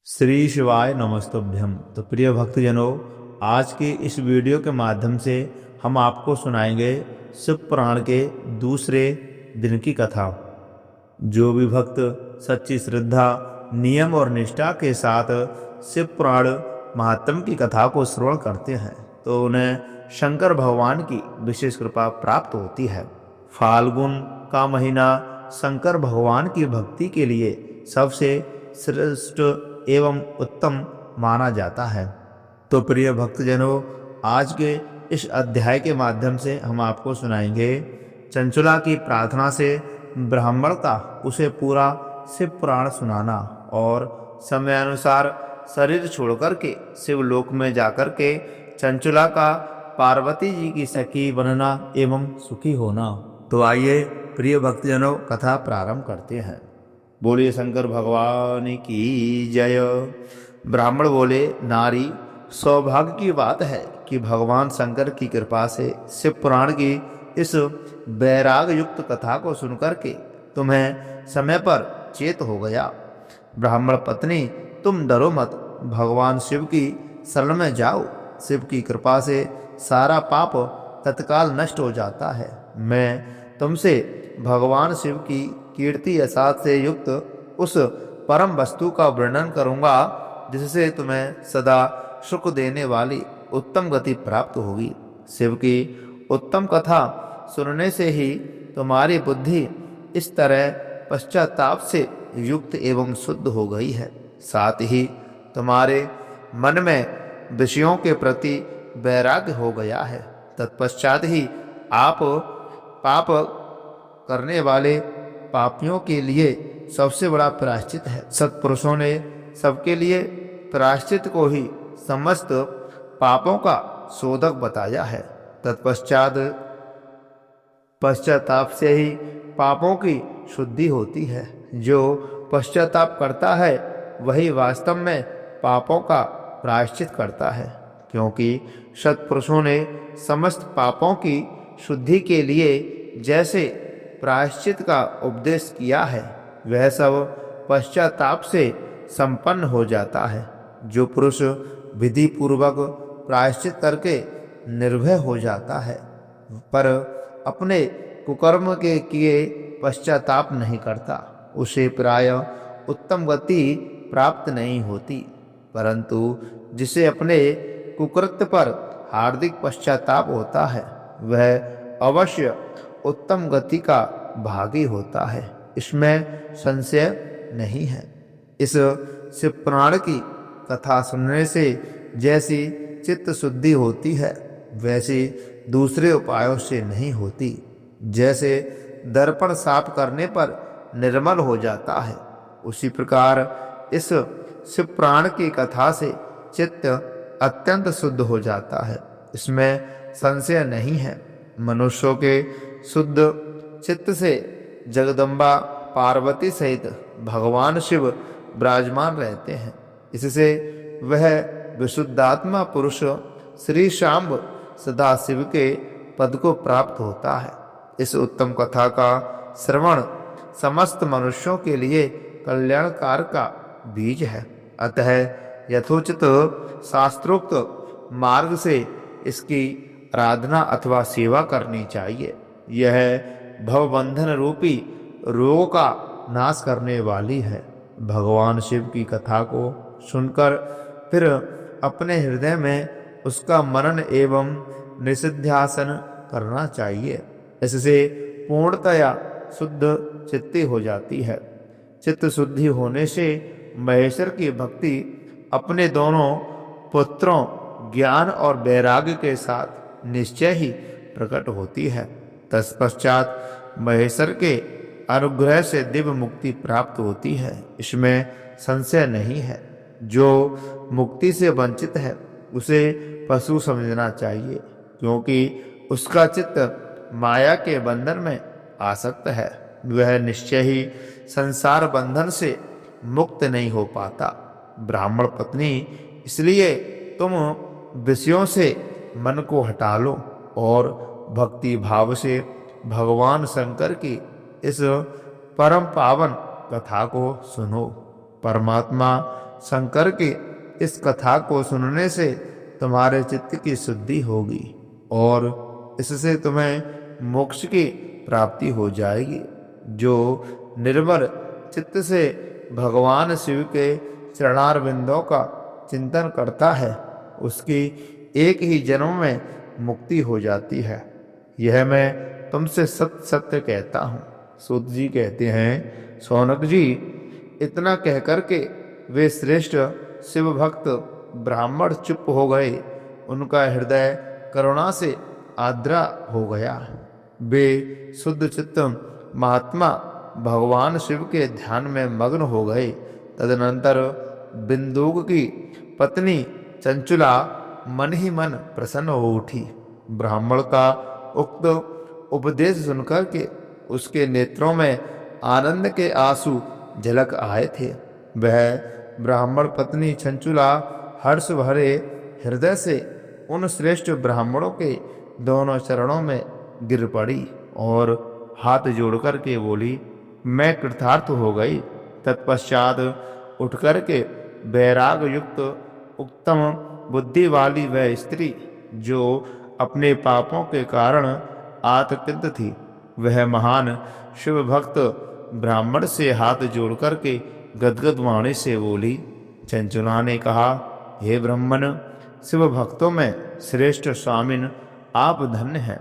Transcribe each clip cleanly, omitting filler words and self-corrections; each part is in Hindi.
श्री शिवाय नमस्तुभ्यम। तो प्रिय भक्तजनों, आज के इस वीडियो के माध्यम से हम आपको सुनाएंगे शिव पुराण के दूसरे दिन की कथा। जो भी भक्त सच्ची श्रद्धा, नियम और निष्ठा के साथ शिव पुराण महात्म की कथा को श्रवण करते हैं तो उन्हें शंकर भगवान की विशेष कृपा प्राप्त होती है। फाल्गुन का महीना शंकर भगवान की भक्ति के लिए सबसे श्रेष्ठ एवं उत्तम माना जाता है। तो प्रिय भक्तजनों, आज के इस अध्याय के माध्यम से हम आपको सुनाएंगे चंचला की प्रार्थना से ब्राह्मण का उसे पूरा शिव पुराण सुनाना और समय अनुसार शरीर छोड़कर के शिवलोक में जाकर के चंचला का पार्वती जी की सखी बनना एवं सुखी होना। तो आइए प्रिय भक्तजनों, कथा प्रारंभ करते हैं। बोलिए शंकर भगवान की जय। ब्राह्मण बोले, नारी, सौभाग्य की बात है कि भगवान शंकर की कृपा से शिव पुराण की इस वैराग युक्त कथा को सुनकर के तुम्हें समय पर चेत हो गया। ब्राह्मण पत्नी, तुम डरो मत, भगवान शिव की शरण में जाओ। शिव की कृपा से सारा पाप तत्काल नष्ट हो जाता है। मैं तुमसे भगवान शिव की कीर्ति यशात से युक्त उस परम वस्तु का वर्णन करूंगा जिससे तुम्हें सदा सुख देने वाली उत्तम गति प्राप्त होगी। शिव की उत्तम कथा सुनने से ही तुम्हारी बुद्धि इस तरह पश्चाताप से युक्त एवं शुद्ध हो गई है। साथ ही तुम्हारे मन में विषयों के प्रति वैराग्य हो गया है। तत्पश्चात ही आप पाप करने वाले पापियों के लिए सबसे बड़ा प्रायश्चित है। सत्पुरुषों ने सबके लिए प्रायश्चित को ही समस्त पापों का शोधक बताया है। पश्चाताप से ही पापों की शुद्धि होती है। जो पश्चाताप करता है वही वास्तव में पापों का प्रायश्चित करता है, क्योंकि सत्पुरुषों ने समस्त पापों की शुद्धि के लिए जैसे प्रायश्चित का उपदेश किया है वह सब पश्चाताप से संपन्न हो जाता है। जो पुरुष विधि पूर्वक प्रायश्चित करके निर्भय हो जाता है पर अपने कुकर्म के किए पश्चाताप नहीं करता, उसे प्राय उत्तम गति प्राप्त नहीं होती। परंतु जिसे अपने कुकृत्य पर हार्दिक पश्चाताप होता है वह अवश्य उत्तम गति का भागी होता है, इसमें संशय नहीं है। इस शिव पुराण की कथा सुनने से जैसी चित्त शुद्धि होती है वैसी दूसरे उपायों से नहीं होती। जैसे दर्पण साफ करने पर निर्मल हो जाता है, उसी प्रकार इस शिव पुराण की कथा से चित्त अत्यंत शुद्ध हो जाता है, इसमें संशय नहीं है। मनुष्यों के शुद्ध चित्त से जगदम्बा पार्वती सहित भगवान शिव विराजमान रहते हैं। इससे वह विशुद्धात्मा पुरुष श्री शाम्ब सदा शिव के पद को प्राप्त होता है। इस उत्तम कथा का श्रवण समस्त मनुष्यों के लिए कल्याणकार का बीज है। अतः यथोचित शास्त्रोक्त मार्ग से इसकी आराधना अथवा सेवा करनी चाहिए। यह भवबंधन रूपी रोग का नाश करने वाली है। भगवान शिव की कथा को सुनकर फिर अपने हृदय में उसका मनन एवं निषिध्यासन करना चाहिए। इससे पूर्णतया शुद्ध चित्ती हो जाती है। चित्त शुद्धि होने से महेश्वर की भक्ति अपने दोनों पुत्रों ज्ञान और वैराग्य के साथ निश्चय ही प्रकट होती है। तत्पश्चात महेश्वर के अनुग्रह से दिव्य मुक्ति प्राप्त होती है, इसमें संशय नहीं है। जो मुक्ति से वंचित है उसे पशु समझना चाहिए, क्योंकि उसका चित्त माया के बंधन में आसक्त है। वह निश्चय ही संसार बंधन से मुक्त नहीं हो पाता। ब्राह्मण पत्नी, इसलिए तुम विषयों से मन को हटा लो और भक्ति भाव से भगवान शंकर की इस परम पावन कथा को सुनो। परमात्मा शंकर की इस कथा को सुनने से तुम्हारे चित्त की शुद्धि होगी और इससे तुम्हें मोक्ष की प्राप्ति हो जाएगी। जो निर्मल चित्त से भगवान शिव के चरणार बिंदों का चिंतन करता है उसकी एक ही जन्म में मुक्ति हो जाती है। यह मैं तुमसे सत्य सत्य कहता हूँ। सूत जी कहते हैं, शौनक जी, इतना कहकर के वे श्रेष्ठ शिव भक्त ब्राह्मण चुप हो गए। उनका हृदय करुणा से आर्द्र हो गया। वे शुद्ध चित्त महात्मा भगवान शिव के ध्यान में मग्न हो गए। तदनंतर बिंदुक की पत्नी चंचुला मन ही मन प्रसन्न हो उठी। ब्राह्मण का उक्त उपदेश सुनकर के उसके नेत्रों में आनंद के आंसू झलक आए थे। वह ब्राह्मण पत्नी चंचुला हर्ष भरे हृदय से उन श्रेष्ठ ब्राह्मणों के दोनों चरणों में गिर पड़ी और हाथ जोड़कर के बोली, मैं कृतार्थ हो गई। तत्पश्चात उठकर के वैराग युक्त उत्तम बुद्धि वाली वह स्त्री जो अपने पापों के कारण आतंकित थी, वह महान शिव भक्त ब्राह्मण से हाथ जोड़कर के गदगद वाणी से बोली। चंचुला ने कहा, हे ब्राह्मण, शिव भक्तों में श्रेष्ठ स्वामिन आप धन्य हैं,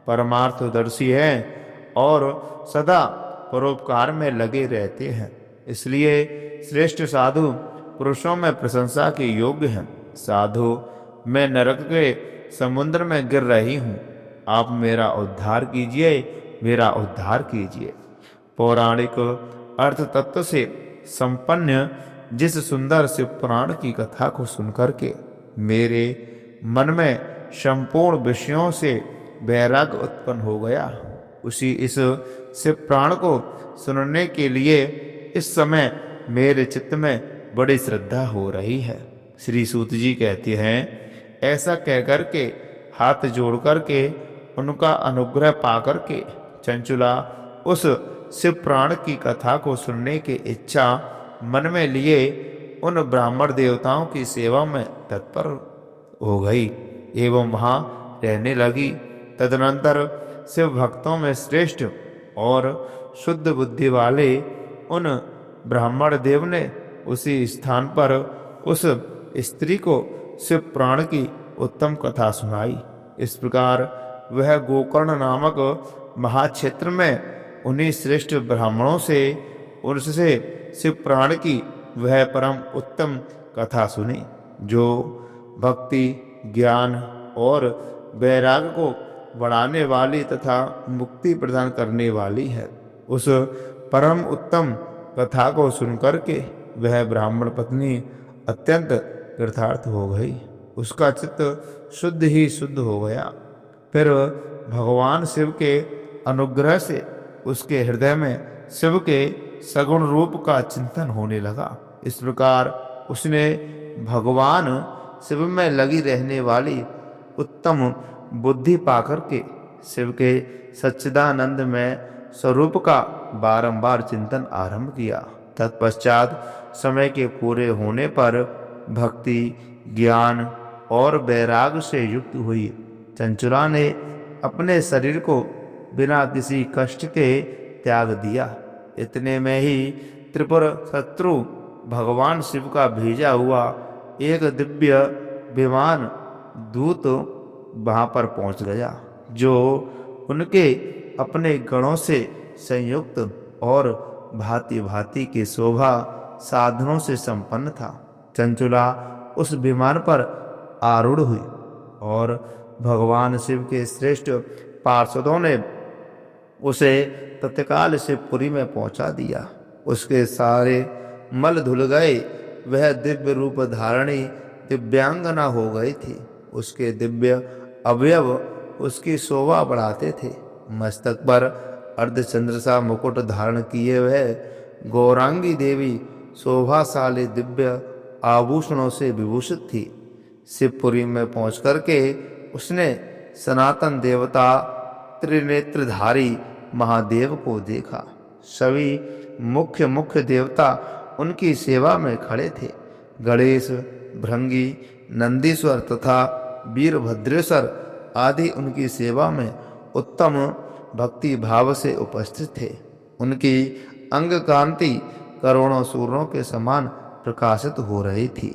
परमार्थदर्शी हैं और सदा परोपकार में लगे रहते हैं, इसलिए श्रेष्ठ साधु पुरुषों में प्रशंसा के योग्य हैं। साधु, मैं नरक के समुद्र में गिर रही हूँ, आप मेरा उद्धार कीजिए, मेरा उद्धार कीजिए। पौराणिक अर्थ तत्व से संपन्न जिस सुंदर शिव पुराण की कथा को सुनकर के मेरे मन में संपूर्ण विषयों से वैराग्य उत्पन्न हो गया, उसी इस शिव पुराण को सुनने के लिए इस समय मेरे चित्त में बड़ी श्रद्धा हो रही है। श्री सूत जी कहते हैं, ऐसा कहकर के हाथ जोड़ कर के उनका अनुग्रह पाकर के चंचुला उस शिव पुराण की कथा को सुनने की इच्छा मन में लिए उन ब्राह्मण देवताओं की सेवा में तत्पर हो गई एवं वहां रहने लगी। तदनंतर शिव भक्तों में श्रेष्ठ और शुद्ध बुद्धि वाले उन ब्राह्मण देव ने उसी स्थान पर उस स्त्री को शिव पुराण की उत्तम कथा सुनाई। इस प्रकार वह गोकर्ण नामक महाक्षेत्र में उन्हीं श्रेष्ठ ब्राह्मणों से उनसे शिव पुराण की वह परम उत्तम कथा सुनी, जो भक्ति, ज्ञान और वैराग्य को बढ़ाने वाली तथा मुक्ति प्रदान करने वाली है। उस परम उत्तम कथा को सुनकर के वह ब्राह्मण पत्नी अत्यंत कृतार्थ हो गई। उसका चित्त शुद्ध ही शुद्ध हो गया। फिर भगवान शिव के अनुग्रह से उसके हृदय में शिव के सगुण रूप का चिंतन होने लगा। इस प्रकार उसने भगवान शिव में लगी रहने वाली उत्तम बुद्धि पाकर के शिव के सच्चिदानंद में स्वरूप का बारंबार चिंतन आरंभ किया। तत्पश्चात समय के पूरे होने पर भक्ति, ज्ञान और वैराग्य से युक्त हुई चंचुला ने अपने शरीर को बिना किसी कष्ट के त्याग दिया। इतने में ही त्रिपुर शत्रु भगवान शिव का भेजा हुआ एक दिव्य विमान दूत वहां पर पहुंच गया, जो उनके अपने गणों से संयुक्त और भांति भांति के शोभा साधनों से संपन्न था। चंचुला उस विमान पर आरूढ़ हुई और भगवान शिव के श्रेष्ठ पार्षदों ने उसे तत्काल शिवपुरी में पहुंचा दिया। उसके सारे मल धुल गए। वह दिव्य रूप धारणी दिव्यांगना हो गई थी। उसके दिव्य अवयव उसकी शोभा बढ़ाते थे। मस्तक पर अर्धचंद्र सा मुकुट धारण किए वह गौरांगी देवी शोभाशाली दिव्य आभूषणों से विभूषित थी। शिवपुरी में पहुंच करके उसने सनातन देवता त्रिनेत्रधारी महादेव को देखा। सभी मुख्य देवता उनकी सेवा में खड़े थे। गणेश, भृंगी, नंदीश्वर तथा वीरभद्रेश्वर आदि उनकी सेवा में उत्तम भक्ति भाव से उपस्थित थे। उनकी अंग कांति करोड़ों सूर्यों के समान प्रकाशित हो रही थी।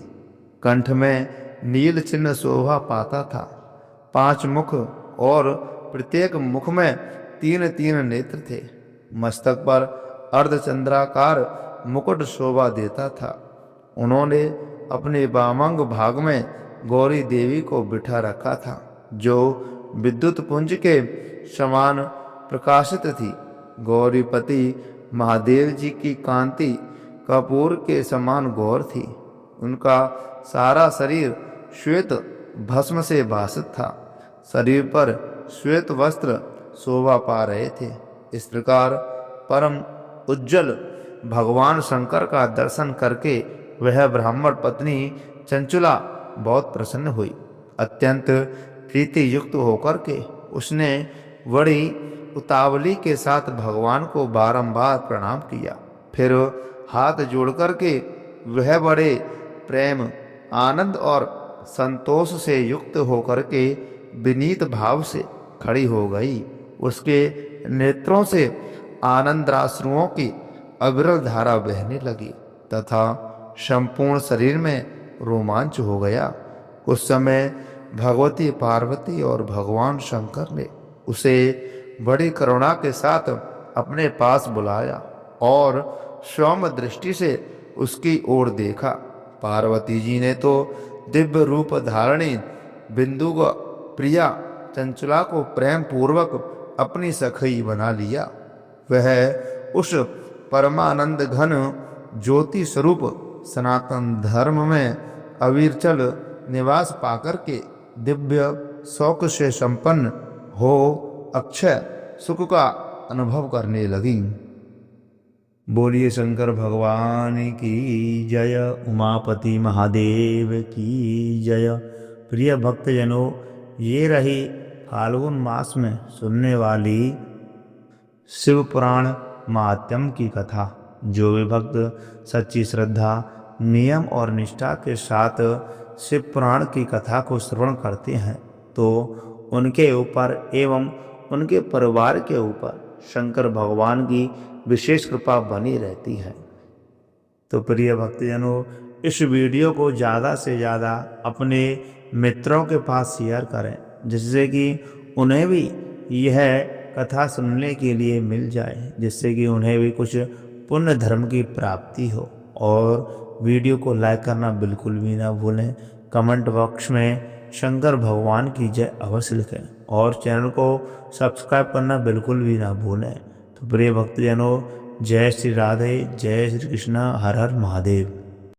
कंठ में नील चिन्ह शोभा पाता था। 5 मुख और प्रत्येक मुख में 3-3 नेत्र थे। मस्तक पर अर्धचंद्राकार मुकुट शोभा देता था। उन्होंने अपने वामांग भाग में गौरी देवी को बिठा रखा था, जो विद्युत पुंज के समान प्रकाशित थी। गौरीपति महादेव जी की कांति कपूर के समान गौर थी। उनका सारा शरीर श्वेत भस्म से भासित था। शरीर पर श्वेत वस्त्र शोभा पा रहे थे। इस प्रकार परम उज्जवल भगवान शंकर का दर्शन करके वह ब्राह्मण पत्नी चंचुला बहुत प्रसन्न हुई। अत्यंत प्रीति युक्त होकर के उसने बड़ी उतावली के साथ भगवान को बारंबार प्रणाम किया। फिर हाथ जोड़ करके वह बड़े प्रेम, आनंद और संतोष से युक्त होकर के विनीत भाव से खड़ी हो गई। उसके नेत्रों से आनंदाश्रुओं की अविरल धारा बहने लगी तथा संपूर्ण शरीर में रोमांच हो गया। उस समय भगवती पार्वती और भगवान शंकर ने उसे बड़ी करुणा के साथ अपने पास बुलाया और सौम्य दृष्टि से उसकी ओर देखा। पार्वती जी ने तो दिव्य रूप धारणी बिंदु प्रिया चंचला को प्रेम पूर्वक अपनी सखी बना लिया। वह उस परमानंद घन ज्योति स्वरूप सनातन धर्म में अविचल निवास पाकर के दिव्य शौक से संपन्न हो अक्षय सुख का अनुभव करने लगी। बोलिए शंकर भगवान की जय, उमापति महादेव की जय। प्रिय भक्तजनों, ये रही फाल्गुन मास में सुनने वाली शिव पुराण महात्म्य की कथा। जो भी भक्त सच्ची श्रद्धा, नियम और निष्ठा के साथ शिव पुराण की कथा को श्रवण करते हैं तो उनके ऊपर एवं उनके परिवार के ऊपर शंकर भगवान की विशेष कृपा बनी रहती है। तो प्रिय भक्तजनों, इस वीडियो को ज़्यादा से ज़्यादा अपने मित्रों के पास शेयर करें, जिससे कि उन्हें भी यह कथा सुनने के लिए मिल जाए, जिससे कि उन्हें भी कुछ पुण्य धर्म की प्राप्ति हो। और वीडियो को लाइक करना बिल्कुल भी ना भूलें। कमेंट बॉक्स में शंकर भगवान की जय अवश्य लिखें और चैनल को सब्सक्राइब करना बिल्कुल भी ना भूलें। तो प्रिय भक्तजनों, जय श्री राधे, जय श्री कृष्ण, हर हर महादेव।